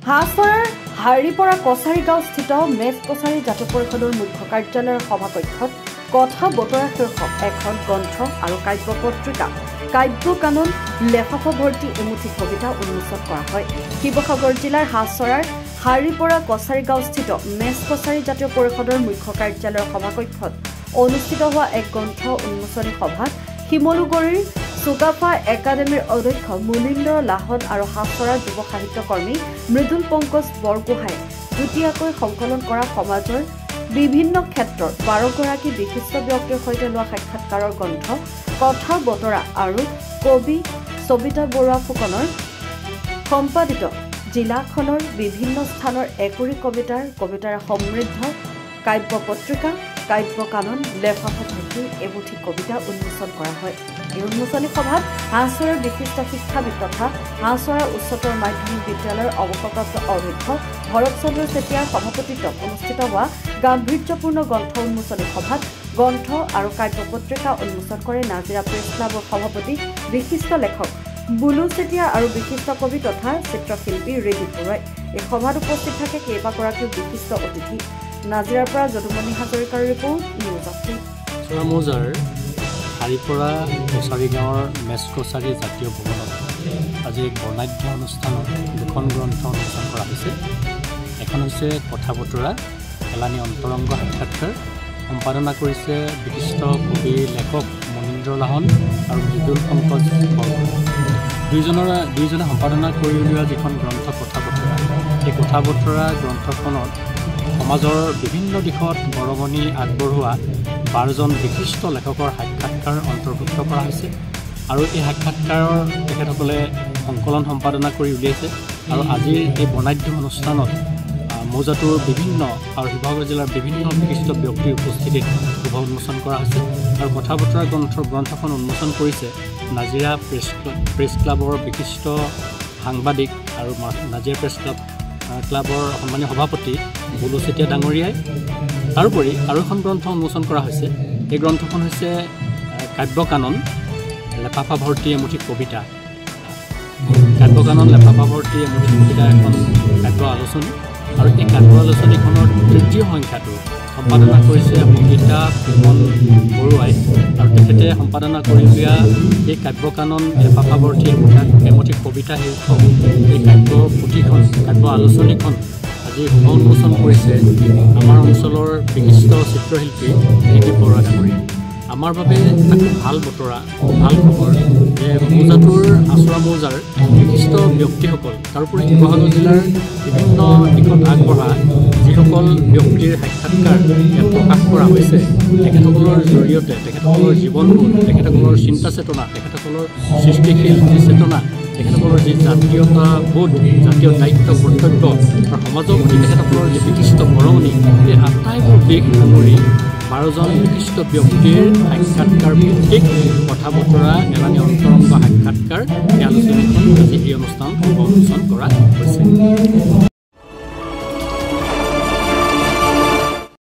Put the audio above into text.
হাছৰাৰ হাৰিপৰা কছাৰীগাঁওস্থিত মেছ কছাৰী জাতীয় পৰিষদৰ মুখ্য কাৰ্যালয়ৰ সভাকক্ষত কথা বতৰা শীৰ্ষক এখন গ্ৰন্থ আৰু কাব্য পত্ৰিকা কাব্য কানন লেফাফা ভৰ্তি এমুঠি কবিতা উন্মোচন কৰা হয়। শিৱসাগৰ জিলাৰ হাছৰাৰ হাৰিপৰা কছাৰীগাঁওস্থিত মেছ কছাৰী জাতীয় পৰিষদৰ মুখ্য কাৰ্যালয়ৰ সভাকক্ষত অনুষ্ঠিত হোৱা এক গ্ৰন্থ উন্মোচনী সভাত শিমলুগুৰিৰ চুকাফা একাডেমীৰ অধ্যক্ষ মুনীন্দ্ৰ লাহন আৰু হাছৰাৰ যুৱ সাহিত্যকৰ্মী মৃদুল পংকজ বৰগোহাঁই যুটীয়াকৈ সংকলন কৰা সমাজৰ বিভিন্ন ক্ষেত্ৰৰ 12গৰাকী বিশিষ্ট ব্যক্তিৰ সৈতে লোৱা সাক্ষাৎকাৰৰ গ্ৰন্থ কথা বতৰা আৰু কবি সবিতা বৰুৱা ফুকনৰ সম্পাদিত জিলাখনৰ বিভিন্ন স্থানৰ একৰি কবিতাৰে সমৃদ্ধ কাব্য পত্ৰিকা কাব্য কানন লেফাফা ভৰ্তি এমুঠি কবিতা উন্মোচন কৰা হয়। এই উন্মোচনী সভাত হাছৰাৰ বিশিষ্ট শিক্ষাবিদ তথা হাছৰা উচ্চতৰ মাধ্যমিক বিদ্যালয়ৰ অৱসৰপ্ৰাপ্ত অধ্যক্ষ ভৰত চন্দ্ৰ চেতিয়াৰ সভাপতিত্বত অনুষ্ঠিত হোৱা গাম্ভীৰ্যপূৰ্ণ গ্ৰন্থ উন্মোচনী সভাত গ্ৰন্থ আৰু কাব্য পত্ৰিকা উন্মোচন কৰে নাজিৰা প্ৰেছ ক্লাবৰ সভাপতি বিশিষ্ট লেখক বুলু চেতিয়া আৰু বিশিষ্ট কবি তথা চিত্ৰশিল্পী ৰেডি বৰুৱাই। এই সভাত উপস্থিত থাকে কেইবাগৰাকীও বিশিষ্ট অতিথি। নাজিৰাৰ পৰা যদুমণি হাজৰিকাৰ ৰিপৰ্ট নিউজ আপডেট। চৰামৌজাৰ হাৰিপৰা কছাৰী গাঁৱৰ মেছ কছাৰী জাতীয় ভৱনত আজি এক বৰ্ণাঢ্য অনুষ্ঠানত দুখন গ্ৰন্থ উন্মোচন কৰা হৈছে। এখন হৈছে কথা বতৰা এলানি অন্তৰংগ সাক্ষাৎকাৰ, সম্পাদনা কৰিছে বিশিষ্ট কবি লেখক মুনীন্দ্ৰ লাহন আৰু মৃদুল পংকজ বৰগোহাঁই। দুইজনে সম্পাদনা কৰি উলিওৱা যিখন গ্ৰন্থ কথা বতৰা, এই কথা বতৰা গ্ৰন্থখনত সমাজৰ বিভিন্ন দিশত বৰঙণি আগবঢ়োৱা 12জন বিশিষ্ট লেখকৰ সাক্ষাৎকাৰ অন্তৰ্ভুক্ত কৰা হৈছে আৰু এই সাক্ষাৎকাৰৰ তেখেতসকলে সংকলন সম্পাদনা কৰি উলিয়াইছে। আৰু আজিৰ এই বৰ্ণাঢ্য অনুষ্ঠানত মৌজাটোৰ বিভিন্ন আৰু শিৱসাগৰ জিলাৰ বিভিন্ন বিশিষ্ট ব্যক্তিৰ উপস্থিতিত শুভ উন্মোচন কৰা হৈছে। আৰু কথা বতৰা গ্ৰন্থখন উন্মোচন কৰিছে নাজিৰা প্ৰেছ ক্লাবৰ বিশিষ্ট সাংবাদিক আৰু নাজিৰা প্ৰেছ ক্লাবৰ সন্মানীয় সভাপতি বুলু চেতিয়া ডাঙৰীয়াই। তাৰোপৰি আৰু এখন গ্ৰন্থ উন্মোচন কৰা হৈছে। এই গ্ৰন্থখন হৈছে কাব্য কানন লেফাফা ভৰ্তি এমুঠি কবিতা। কাব্য কানন লেফাফা ভৰ্তি এমুঠি কবিতা এখন কাব্য আলোচনী আৰু এই কাব্য আলোচনীখনৰ তৃতীয় সংখ্যাটো সম্পাদনা কৰিছে সংগীতা ফুকন বৰুৱাই আৰু তেখেতে সম্পাদনা কৰি উলিওৱা এই কাব্য কানন লেফাফা ভৰ্তি এমুঠি কবিতা শীৰ্ষক এই কাব্য পুথিখন কাব্য আলোচনীখন আজি শুভ উন্মোচন কৰিছে আমাৰ অঞ্চলৰ বিশিষ্ট চিত্ৰশিল্পী ৰেডি বৰুৱা ডাঙৰীয়াই। আমাৰ বাবে ভাল বতৰা ভাল খবৰ যে মৌজাটোৰ হাছৰা মৌজাৰ বিশিষ্ট ব্যক্তিসকল তাৰোপৰি শিৱসাগৰ জিলাৰ বিভিন্ন দিশত আগবঢ়া যিসকল ব্যক্তিৰ সাক্ষাৎকাৰ ইয়াত প্ৰকাশ কৰা হৈছে, তেখেতসকলৰ জৰিয়তে তেখেতসকলৰ জীৱনবোধ, তেখেতসকলৰ চিন্তা চেতনা, তেখেতসকলৰ সৃষ্টিশীল যি চেতনা, তেখেতসকলৰ যি জাতীয়তা বোধ, জাতীয় দায়িত্ব কৰ্তব্য আৰু সমাজৰ প্ৰতি তেখেতসকলৰ যি বিশিষ্ট বৰঙণি, এই আটাইবোৰ দিশ সামৰি 12জন বিশিষ্ট ব্যক্তিৰ সাক্ষাৎকাৰ ভিত্তিক কথা বতৰা এলানি অন্তৰংগ সাক্ষাৎকাৰ এই আলোচনীখন আজি এই অনুষ্ঠান উন্মোচন কৰা হৈছে।